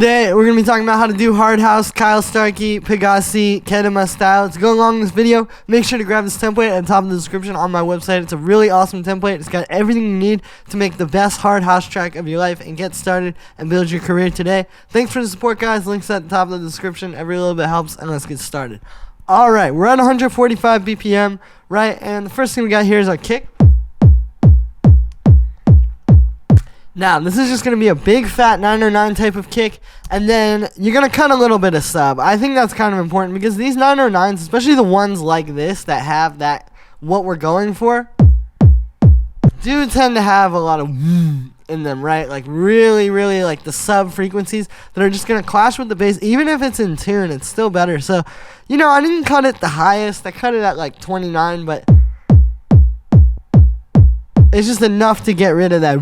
Today, we're going to be talking about how to do hard house, Kyle Starkey, Pegassi, Kettama style. To go along with this video, make sure to grab this template at the top of the description on my website. It's a really awesome template. It's got everything you need to make the best hard house track of your life and get started and build your career today. Thanks for the support, guys. Links at the top of the description. Every little bit helps, and let's get started. Alright, we're at 145 BPM, right? And the first thing we got here is our kick. Now, this is just going to be a big fat 909 type of kick, and then you're going to cut a little bit of sub. I think that's kind of important because these 909s, especially the ones like this that have that, what we're going for, do tend to have a lot of in them, right? Like really like the sub frequencies that are just going to clash with the bass. Even if it's in tune, it's still better. So, you know, I didn't cut it the highest. I cut it at like 29, but it's just enough to get rid of that.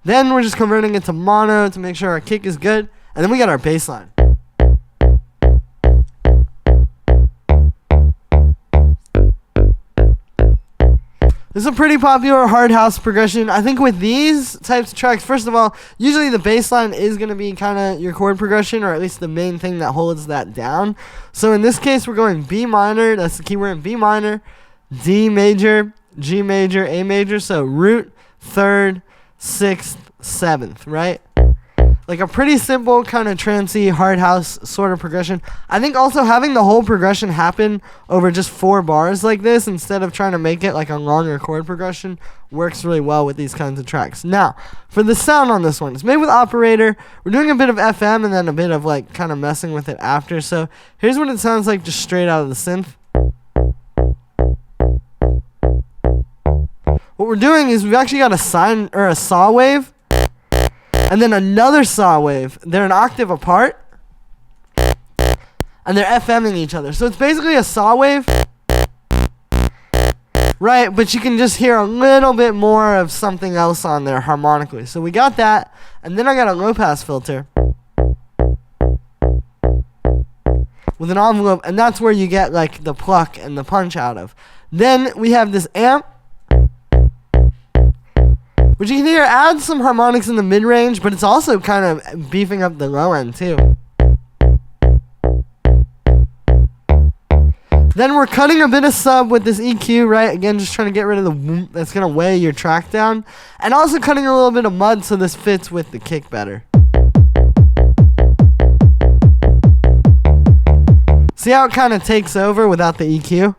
Then we're just converting it to mono to make sure our kick is good. And then we got our bass line. This is a pretty popular hard house progression. I think with these types of tracks, first of all, usually the bass line is going to be kind of your chord progression, or at least the main thing that holds that down. So in this case, we're going B minor. That's the key word, B minor, D major, G major, A major. So root, third, 6th, 7th, right? Like a pretty simple kind of trancey hard house sort of progression. I think also having the whole progression happen over just 4 bars like this instead of trying to make it like a longer chord progression works really well with these kinds of tracks. Now, for the sound on this one, it's made with operator. We're doing a bit of FM and then a bit of like kind of messing with it after. So here's what it sounds like just straight out of the synth. What we're doing is we've actually got a sine or a saw wave and then another saw wave. They're an octave apart and they're FMing each other. So it's basically a saw wave, right? But you can just hear a little bit more of something else on there harmonically. So we got that, and then I got a low pass filter with an envelope, and that's where you get like the pluck and the punch out of. Then we have this amp, which you can hear adds some harmonics in the mid-range, but it's also kind of beefing up the low end too. Then we're cutting a bit of sub with this EQ, right? Again, just trying to get rid of the whoop that's going to weigh your track down. And also cutting a little bit of mud so this fits with the kick better. See how it kind of takes over without the EQ?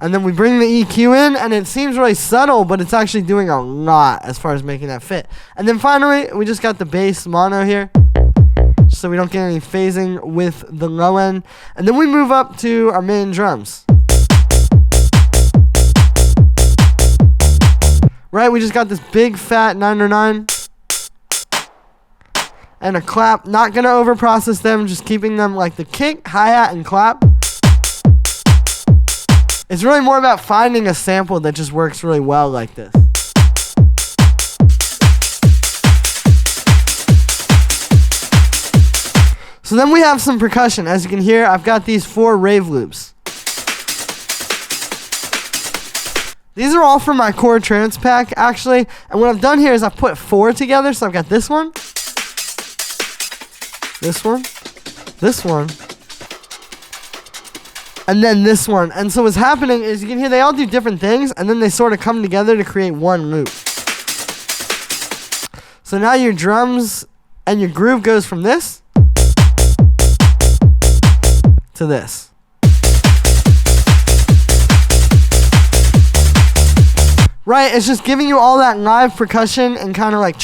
And then we bring the EQ in, and it seems really subtle, but it's actually doing a lot as far as making that fit. And then finally, we just got the bass mono here, just so we don't get any phasing with the low end. And then we move up to our main drums. Right, we just got this big fat 909 and a clap. Not going to overprocess them, just keeping them like the kick, hi-hat, and clap. It's really more about finding a sample that just works really well like this. So then we have some percussion. As you can hear, I've got these 4 rave loops. These are all from my Chord trance pack, actually. And what I've done here is I've put 4 together. So I've got this one, this one, this one, and then this one. And so what's happening is you can hear they all do different things, and then they sort of come together to create one loop. So now your drums and your groove goes from this to this. Right, it's just giving you all that live percussion and kind of like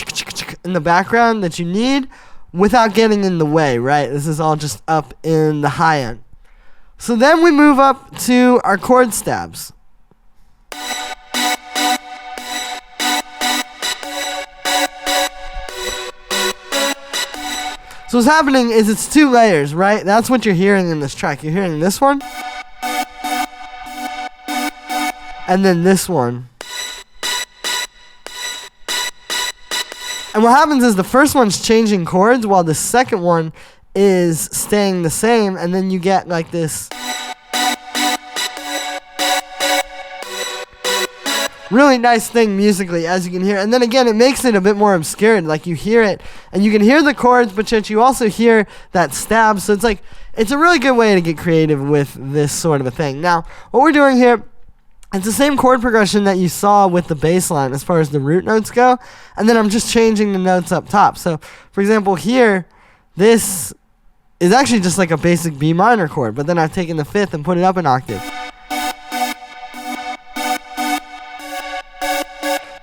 in the background that you need without getting in the way, right? This is all just up in the high end. So then we move up to our chord stabs. So what's happening is it's 2 layers, right? That's what you're hearing in this track. You're hearing this one, and then this one. And what happens is the first one's changing chords while the second one is staying the same, and then you get like this really nice thing musically, as you can hear. And then again, it makes it a bit more obscured. Like you hear it, and you can hear the chords, but yet you also hear that stab. So it's like, it's a really good way to get creative with this sort of a thing. Now, what we're doing here, it's the same chord progression that you saw with the bass line as far as the root notes go. And then I'm just changing the notes up top. So, for example, here, this is actually just like a basic B minor chord, but then I've taken the fifth and put it up an octave.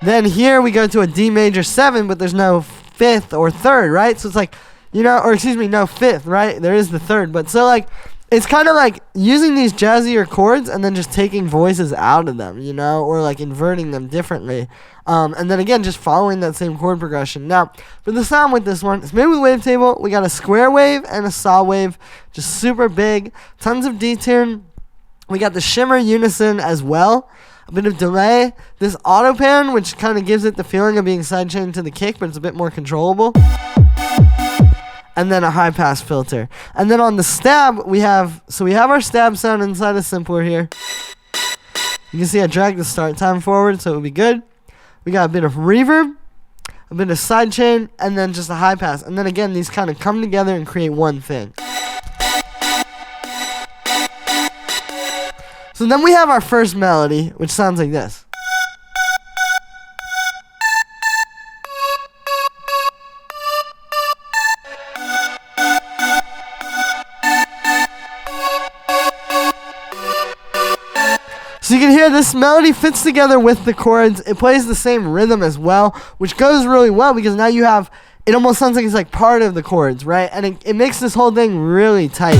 Then here we go to a D major 7, but there's no fifth or third, right? So it's like, you know, or excuse me, no fifth, right? There is the third, but so like, it's kind of like using these jazzier chords and then just taking voices out of them, you know, or like inverting them differently. And then again, just following that same chord progression. Now, for the sound with this one, it's made with wavetable. We got a square wave and a saw wave, just super big. Tons of detune. We got the shimmer unison as well. A bit of delay. This auto pan, which kind of gives it the feeling of being sidechained to the kick, but it's a bit more controllable. And then a high pass filter. And then on the stab, we have our stab sound inside a simpler here. You can see I dragged the start time forward, so it would be good. We got a bit of reverb, a bit of sidechain, and then just a high pass. And then again, these kind of come together and create one thing. So then we have our first melody, which sounds like this. So you can hear this melody fits together with the chords. It plays the same rhythm as well, which goes really well because now you have, it almost sounds like it's like part of the chords, right? And it makes this whole thing really tight.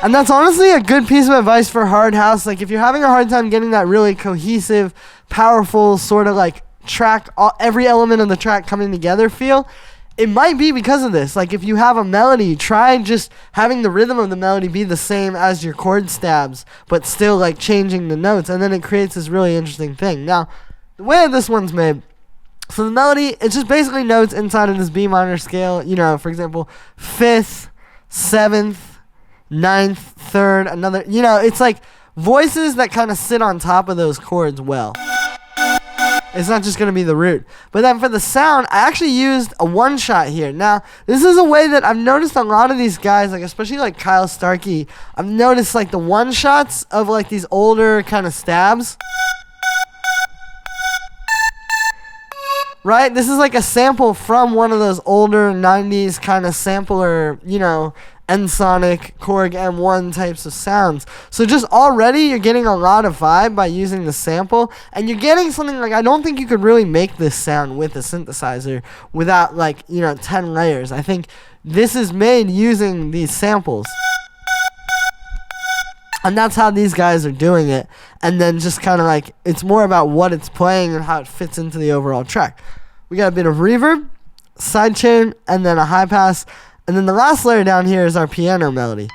And that's honestly a good piece of advice for hard house. Like if you're having a hard time getting that really cohesive, powerful sort of like track, every element of the track coming together feel, it might be because of this. Like if you have a melody, try just having the rhythm of the melody be the same as your chord stabs, but still like changing the notes, and then it creates this really interesting thing. Now, the way this one's made, so the melody, it's just basically notes inside of this B minor scale. You know, for example, 5th, 7th, 9th, 3rd, another, you know, it's like voices that kind of sit on top of those chords well. It's not just going to be the root. But then for the sound, I actually used a one shot here. Now, this is a way that I've noticed a lot of these guys, like especially like Kyle Starkey, I've noticed like the one shots of like these older kind of stabs. Right? This is like a sample from one of those older 90s kind of sampler, you know, Ensoniq, Korg M1 types of sounds. So just already you're getting a lot of vibe by using the sample, and you're getting something like, I don't think you could really make this sound with a synthesizer without like, you know, 10 layers. I think this is made using these samples. And that's how these guys are doing it. And then just kind of like, it's more about what it's playing and how it fits into the overall track. We got a bit of reverb, sidechain, and then a high pass. And then the last layer down here is our piano melody.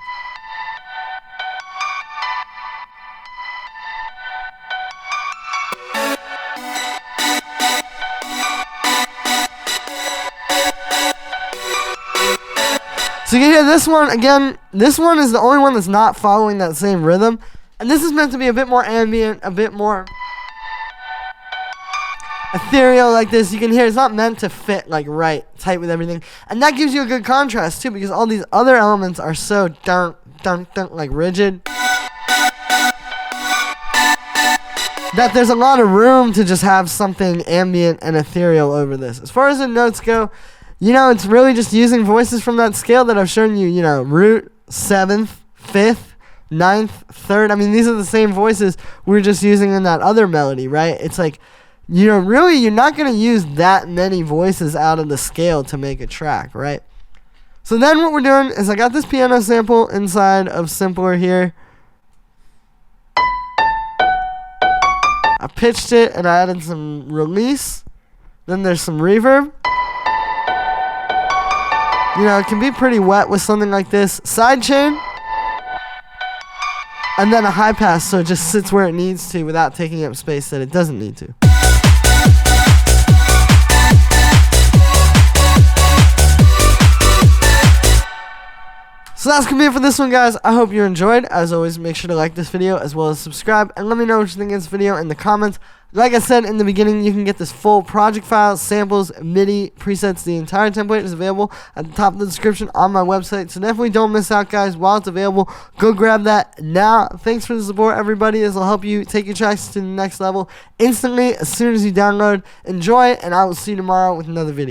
So you can hear this one, again, this one is the only one that's not following that same rhythm. And this is meant to be a bit more ambient, a bit more ethereal like this. You can hear it's not meant to fit like right tight with everything, and that gives you a good contrast too, because all these other elements are so dun dun dun like rigid that there's a lot of room to just have something ambient and ethereal over this. As far as the notes go, you know, it's really just using voices from that scale that I've shown you, you know, root, 7th, 5th, 9th, 3rd. I mean, these are the same voices we were just using in that other melody, right? It's like, you know, really, you're not going to use that many voices out of the scale to make a track, right? So then what we're doing is I got this piano sample inside of Simpler here. I pitched it and I added some release. Then there's some reverb. You know, it can be pretty wet with something like this. Sidechain. And then a high pass, so it just sits where it needs to without taking up space that it doesn't need to. So that's going to be it for this one, guys. I hope you enjoyed. As always, make sure to like this video as well as subscribe. And let me know what you think of this video in the comments. Like I said in the beginning, you can get this full project file, samples, MIDI, presets. The entire template is available at the top of the description on my website. So definitely don't miss out, guys. While it's available, go grab that now. Thanks for the support, everybody. This will help you take your tracks to the next level instantly as soon as you download. Enjoy, and I will see you tomorrow with another video.